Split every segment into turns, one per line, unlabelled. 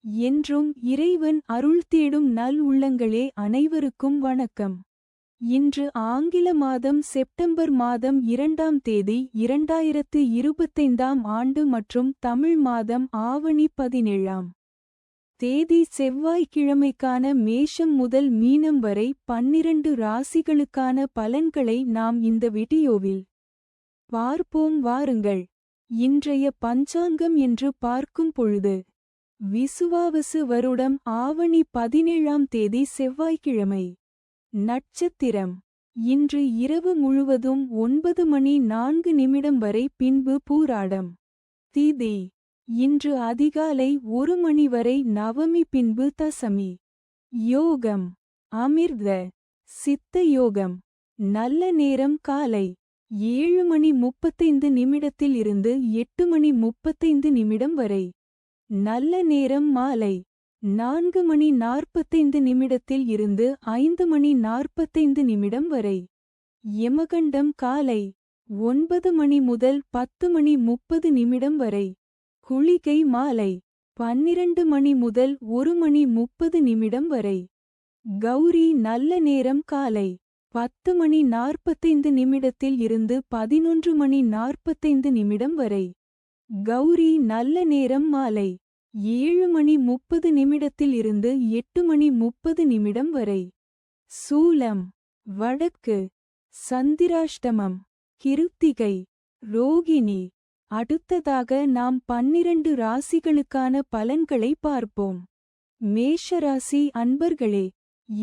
என்றும் இறைவன் அருள் தேடும் நல் உள்ளங்களே அனைவருக்கும் வணக்கம். இன்று ஆங்கில மாதம் செப்டம்பர் மாதம் 2ஆம் தேதி 2025ஆம் ஆண்டு மற்றும் தமிழ் மாதம் ஆவணி 17ஆம் தேதி செவ்வாய்க்கிழமைக்கான மேஷம் முதல் மீனம் வரை 12 ராசிகளுக்கான பலன்களை நாம் இந்த வீடியோவில் பார்ப்போம் வாருங்கள். இன்றைய பஞ்சாங்கம் என்று பார்க்கும் பொழுது விசுவாவசு வருடம் ஆவணி 17ஆம் தேதி செவ்வாய்க்கிழமை. நட்சத்திரம் இன்று இரவு முழுவதும் 9 மணி 4 நிமிடம் வரை பின்பு பூராடம். திதி இன்று அதிகாலை 1 மணி வரை நவமி பின்பு தசமி. யோகம் அமிர்த சித்த யோகம். நல்ல நேரம் காலை 7 மணி 35 நிமிடத்தில் இருந்து 8 மணி 35 நிமிடம் வரை. நல்ல நேரம் மாலை 4 மணி 45 நிமிடத்தில் இருந்து 5 மணி 45 நிமிடம் வரை. யமகண்டம் காலை 9 மணி முதல் 10 மணி 30 நிமிடம் வரை. குளிகை மாலை 12 மணி முதல் 1 மணி 30 நிமிடம் வரை. கௌரி நல்ல நேரம் காலை 10 மணி 45 நிமிடத்தில் இருந்து 11 மணி 45 நிமிடம் வரை. கௌரி நல்ல நேரம் மாலை 7 மணி 30 நிமிடத்தில் இருந்து 8 மணி 30 நிமிடம் வரை. சூலம் வடக்கு. சந்திராஷ்டமம் கிருத்திகை ரோகிணி. அடுத்ததாக நாம் 12 ராசிகளுக்கான பலன்களை பார்ப்போம். மேஷராசி அன்பர்களே,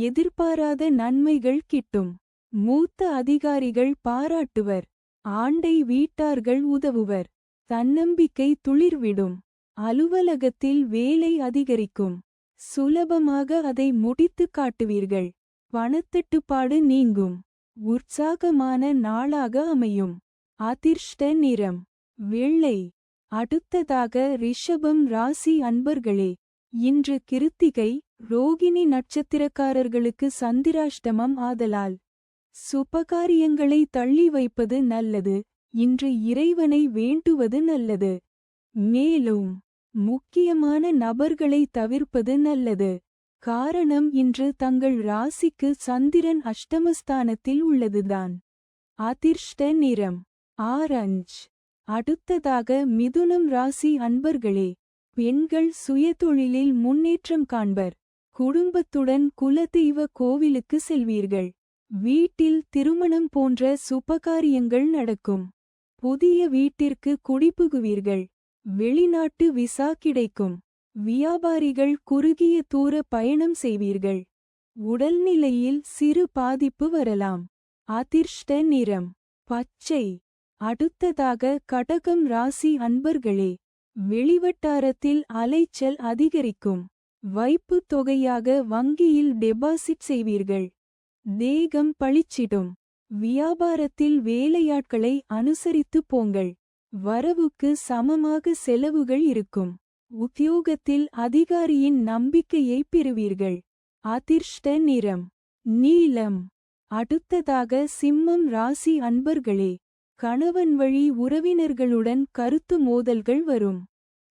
எதிர்பாராத நன்மைகள் கிட்டும். மூத்த அதிகாரிகள் பாராட்டுவர். ஆண்டை வீட்டார்கள் உதவுவர். தன்னம்பிக்கை துளிர்விடும். அலுவலகத்தில் வேலை அதிகரிக்கும். சுலபமாக அதை முடித்துக் காட்டுவீர்கள். பணத்தட்டுப்பாடு நீங்கும். உற்சாகமான நாளாக அமையும். அதிர்ஷ்ட நிறம் வெள்ளை. அடுத்ததாக ரிஷபம் ராசி அன்பர்களே, இன்று கிருத்திகை ரோகிணி நட்சத்திரக்காரர்களுக்கு சந்திராஷ்டமம் ஆதலால் சுபகாரியங்களை தள்ளி வைப்பது நல்லது. இன்று இறைவனை வேண்டுவது நல்லது. மேலும் முக்கியமான நபர்களை தவிர்ப்பது நல்லது. காரணம் இன்று தங்கள் ராசிக்கு சந்திரன் அஷ்டமஸ்தானத்தில் உள்ளதுதான். அதிர்ஷ்ட நிறம் ஆரஞ்சு. அடுத்ததாக மிதுனம் ராசி அன்பர்களே, பெண்கள் சுயதொழிலில் முன்னேற்றம் காண்பர். குடும்பத்துடன் குலதெய்வ கோவிலுக்கு செல்வீர்கள். வீட்டில் திருமணம் போன்ற சுபகாரியங்கள் நடக்கும். புதிய வீட்டிற்கு குடிபுகுவீர்கள். வெளிநாட்டு விசா கிடைக்கும். வியாபாரிகள் குறுகிய தூர பயணம் செய்வீர்கள். உடல்நிலையில் சிறு பாதிப்பு வரலாம். அதிர்ஷ்ட நிறம் பச்சை. அடுத்ததாக கடகம் ராசி அன்பர்களே, வெளிவட்டாரத்தில் அலைச்சல் அதிகரிக்கும். வைப்பு தொகையாக வங்கியில் டெபாசிட் செய்வீர்கள். தேகம் பளிச்சிடும். வியாபாரத்தில் வேலையாட்களை அனுசரித்து போங்கள். வரவுக்கு சமமாக செலவுகள் இருக்கும். உத்தியோகத்தில் அதிகாரியின் நம்பிக்கையை பெறுவீர்கள். அதிர்ஷ்ட நிறம் நீலம். அடுத்ததாக சிம்மம் ராசி அன்பர்களே, கணவன் வழி உறவினர்களுடன் கருத்து மோதல்கள் வரும்.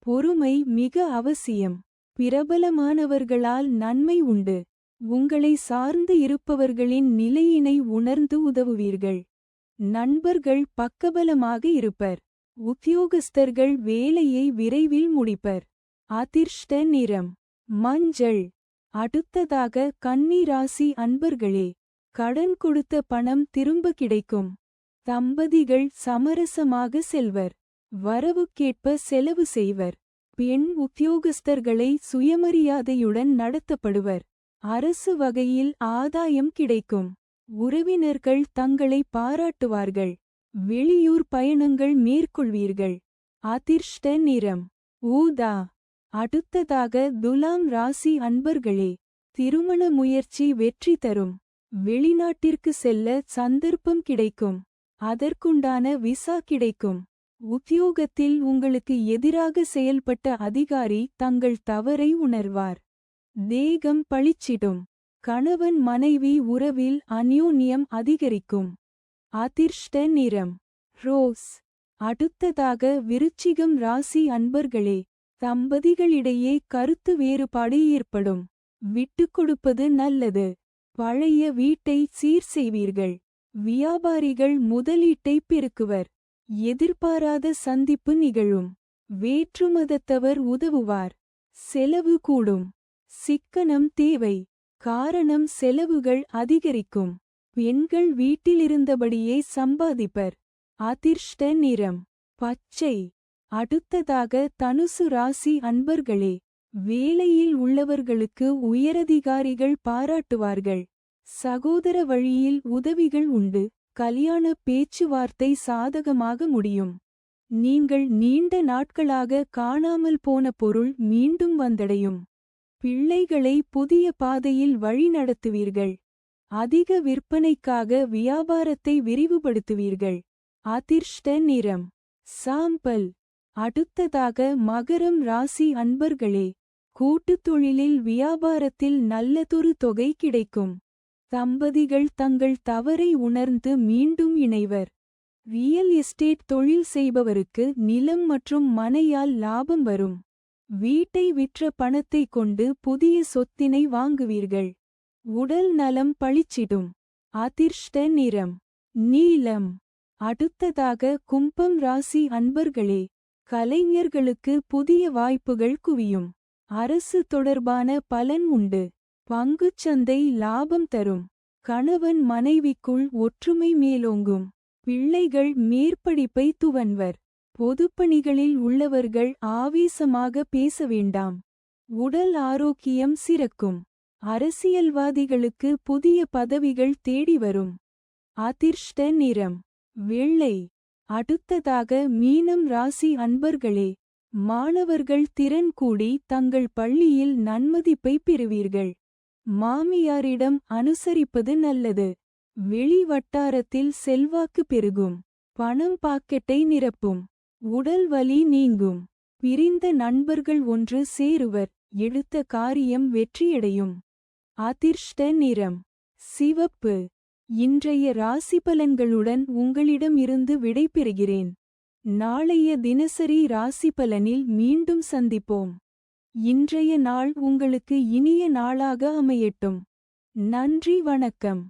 பொறுமை மிக அவசியம். பிரபலமானவர்களால் நன்மை உண்டு. உங்களை சார்ந்து இருப்பவர்களின் நிலையினை உணர்ந்து உதவுவீர்கள். நண்பர்கள் பக்கபலமாக இருப்பர். உத்தியோகஸ்தர்கள் வேலையை விரைவில் முடிப்பர். அதிர்ஷ்ட நிறம் மஞ்சள். அடுத்ததாக கன்னி ராசி அன்பர்களே, கடன் கொடுத்த பணம் திரும்ப கிடைக்கும். தம்பதிகள் சமரசமாக செல்வர். வரவுக்கேற்ப செலவு செய்வர். பெண் உத்தியோகஸ்தர்களை சுயமரியாதையுடன் நடத்தப்படுவர். அரசு வகையில் ஆதாயம் கிடைக்கும். உறவினர்கள் தங்களை பாராட்டுவார்கள். வெளியூர் பயணங்கள் மேற்கொள்வீர்கள். அதிர்ஷ்ட நிறம் ஊதா. அடுத்ததாக துலாம் ராசி அன்பர்களே, திருமண முயற்சி வெற்றி தரும். வெளிநாட்டிற்கு செல்ல சந்தர்ப்பம் கிடைக்கும். அதற்குண்டான விசா கிடைக்கும். உத்தியோகத்தில் உங்களுக்கு எதிராக செயல்பட்ட அதிகாரி தங்கள் தவறை உணர்வார். தேகம் பளிச்சிடும். கணவன் மனைவி உறவில் அந்யோன்யம் அதிகரிக்கும். அதிர்ஷ்ட நிறம் ரோஸ். அடுத்ததாக விருச்சிகம் ராசி அன்பர்களே, தம்பதிகளிடையே கருத்து வேறுபாடு ஏற்படும். விட்டுக்கொடுப்பது நல்லது. பழைய வீட்டை சீர் செய்வீர்கள். வியாபாரிகள் முதலீட்டை பெருக்குவர். எதிர்பாராத சந்திப்பு நிகழும். வேற்றுமதத்தவர் உதவுவார். செலவு கூடும். சிக்கனம் தேவை. காரணம் செலவுகள் அதிகரிக்கும். பெண்கள் வீட்டிலிருந்தபடியே சம்பாதிப்பர். அதிர்ஷ்ட நிறம் பச்சை. அடுத்ததாக தனுசு ராசி அன்பர்களே. வேலையில் உள்ளவர்களுக்கு உயரதிகாரிகள் பாராட்டுவார்கள். சகோதர வழியில் உதவிகள் உண்டு. கல்யாண பேச்சுவார்த்தை சாதகமாக முடியும். நீங்கள் நீண்ட நாட்களாக காணாமல் போன பொருள் மீண்டும் வந்தடையும். பிள்ளைகளை புதிய பாதையில் வழிநடத்துவீர்கள். அதிக விற்பனைக்காக வியாபாரத்தை விரிவுபடுத்துவீர்கள். அதிர்ஷ்ட நிறம் சாம்பல். அடுத்ததாக மகரம் ராசி அன்பர்களே. கூட்டுத் தொழிலில் வியாபாரத்தில் நல்லதொரு தொகை கிடைக்கும். தம்பதிகள் தங்கள் தவறை உணர்ந்து மீண்டும் இணைவர். ரியல் எஸ்டேட் தொழில் செய்பவருக்கு நிலம் மற்றும் மனையால் லாபம் வரும். வீட்டை விற்ற பணத்தை கொண்டு புதிய சொத்தினை வாங்குவீர்கள். உடல் நலம் பளிச்சிடும். அதிர்ஷ்ட நிறம் நீலம். அடுத்ததாக கும்பம் ராசி அன்பர்களே. கலைஞர்களுக்கு புதிய வாய்ப்புகள் குவியும். அரசு தொடர்பான பலன் உண்டு. பங்குச்சந்தை லாபம் தரும். கணவன் மனைவிக்குள் ஒற்றுமை மேலோங்கும். பிள்ளைகள் மேற்படிப்பை துவன்வர். பொதுப்பணிகளில் உள்ளவர்கள் ஆவேசமாக பேச வேண்டாம். உடல் ஆரோக்கியம் சிறக்கும். அரசியல்வாதிகளுக்கு புதிய பதவிகள் தேடி வரும். அதிர்ஷ்ட நிறம் வெள்ளை. அடுத்ததாக மீனம் ராசி அன்பர்களே. மாணவர்கள் திறன் கூடி தங்கள் பள்ளியில் நன்மதிப்பை பெறுவீர்கள். மாமியாரிடம் அனுசரிப்பது நல்லது. வெளி வட்டாரத்தில் செல்வாக்கு பெருகும். பணம் பாக்கெட்டை நிரப்பும். உடல் வலி நீங்கும். பிரிந்த நண்பர்கள் ஒன்று சேருவர். எடுத்த காரியம் வெற்றியடையும். அதிர்ஷ்ட நிறம் சிவப்பு. இன்றைய ராசிபலன்களுடன் உங்களிடம் இருந்து விடைபெறுகிறேன். நாளைய தினசரி ராசிபலனில் மீண்டும் சந்திப்போம். இன்றைய நாள் உங்களுக்கு இனிய நாளாக அமையட்டும். நன்றி, வணக்கம்.